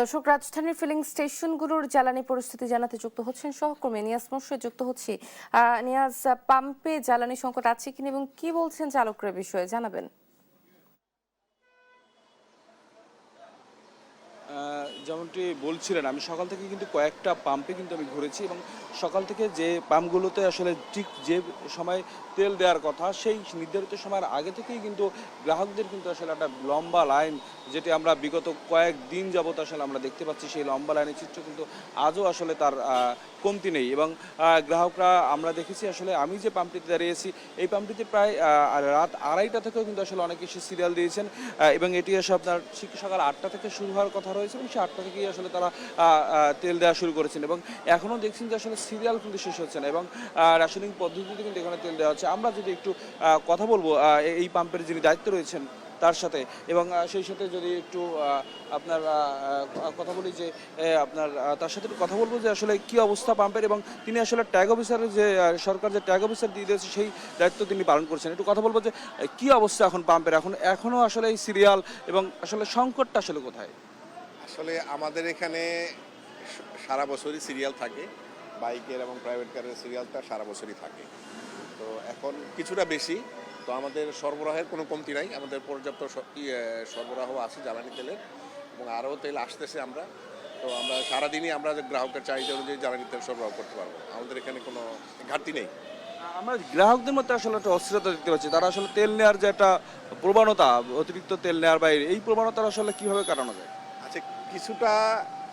দর্শক, রাজধানীর ফিলিং স্টেশনগুলোর জ্বালানি পরিস্থিতি জানাতে যুক্ত হচ্ছেন সহকর্মী নিয়াজ মোর্শেদ। যুক্ত হচ্ছি নিয়াজ, পাম্পে জ্বালানি সংকট আছে কিনা এবং কি বলছেন চালকরা বিষয়ে জানাবেন। যেমনটি বলছিলেন, আমি সকাল থেকে কিন্তু কয়েকটা পাম্পে কিন্তু আমি ঘুরেছি এবং সকাল থেকে যে পাম্পগুলোতে আসলে ঠিক যে সময় তেল দেওয়ার কথা সেই নির্ধারিত সময়ের আগে থেকেই কিন্তু গ্রাহকদের কিন্তু আসলে একটা লম্বা লাইন, যেটি আমরা বিগত কয়েকদিন যাবত আসলে আমরা দেখতে পাচ্ছি, সেই লম্বা লাইনের চিত্র কিন্তু আজও আসলে তার কমতি নেই। এবং গ্রাহকরা, আমরা দেখেছি আসলে আমি যে পাম্পটিতে দাঁড়িয়েছি এই পাম্পটিতে প্রায় রাত 2:30টা থেকেও কিন্তু আসলে অনেকে এসে সিরিয়াল দিয়েছেন এবং এটি আসলে আপনার ঠিক সকাল 8টা থেকে শুরু হওয়ার কথা রয়েছে এবং সেই 8টা থেকেই আসলে তারা তেল দেওয়া শুরু করেছেন এবং এখনও দেখছেন যে আসলে সিরিয়াল কিন্তু শেষ হচ্ছে না এবং রাসায়নিক পদ্ধতিতে কিন্তু এখানে তেল দেওয়া হচ্ছে। আমরা যদি একটু কথা বলবো এই পাম্পের যিনি দায়িত্ব রয়েছেন তার সাথে, এবং সেই সাথে যদি একটু আপনার কথা বলি যে আপনার তার সাথে একটু কথা বলবো যে আসলে কি অবস্থা পাম্পের, এবং তিনি আসলে ট্যাগ অফিসারের যে সরকার যে ট্যাগ অফিসার দিয়ে দিয়েছে সেই দায়িত্ব তিনি পালন করছেন। একটু কথা বলবো যে কি অবস্থা এখন পাম্পের, এখনও আসলে এই সিরিয়াল এবং আসলে সংকটটা আসলে কোথায়? আসলে আমাদের এখানে সারা বছরই সিরিয়াল থাকে, বাইকের এবং প্রাইভেট কারের সিরিয়ালটা সারা বছরই থাকে। তো এখন কিছুটা বেশি, তো আমাদের সরবরাহের কোনো কমতি নাই, আমাদের পর্যাপ্ত সরবরাহ আছে জ্বালানি তেলের এবং আরও তেল আসতেছে। আমরা সারাদিনই আমরা গ্রাহকের চাহিদা অনুযায়ী জ্বালানি তেল সরবরাহ করতে পারবো, আমাদের এখানে কোনো ঘাটতি নেই। আমরা গ্রাহকদের মধ্যে আসলে একটা অস্থিরতা দেখতে পাচ্ছি, তারা আসলে তেল নেওয়ার যে একটা প্রবণতা, অতিরিক্ত তেল নেওয়ার বাইরে এই প্রবণতা আসলে কিভাবে কাটানো যায়? আচ্ছা, কিছুটা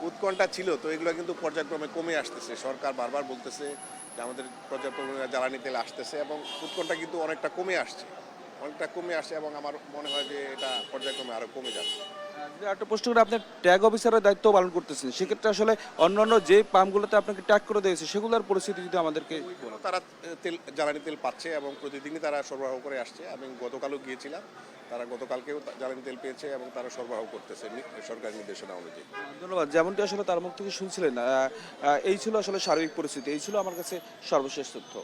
উৎকণ্ঠা ছিল, তো এগুলো কিন্তু পর্যায়ক্রমে কমে আসতেছে। সরকার বারবার বলতেছে যে আমাদের পর্যাপ্ত পরিমাণে জ্বালানি তেল আসতেছে এবং উৎকণ্ঠা কিন্তু অনেকটা কমে আসছে এবং আমার মনে হয় যে এটা পর্যায়ক্রমে আরও কমে যাবে। যদি একটা প্রশ্ন করে, আপনি ট্যাগ অফিসারের দায়িত্ব পালন করতেছেন, সেক্ষেত্রে আসলে অন্যান্য যে পাম্পগুলোতে আপনাকে ট্যাগ করে দিয়েছে সেগুলোর পরিস্থিতি যদি আমাদেরকে বলেন। তারা জ্বালানি তেল পাচ্ছে এবং প্রতিদিনই তারা সরবরাহ করে আসছে। আমি গতকালও গিয়েছিলাম, তারা গতকালকেও জ্বালানি তেল পেয়েছে এবং তারা সরবরাহ করতেছে সরকারি নির্দেশনা অনুযায়ী। ধন্যবাদ। যেমনটি আসলে তার মুখ থেকে শুনছিলেন, এই ছিল আসলে সার্বিক পরিস্থিতি, এই ছিল আমার কাছে সর্বশেষ তথ্য।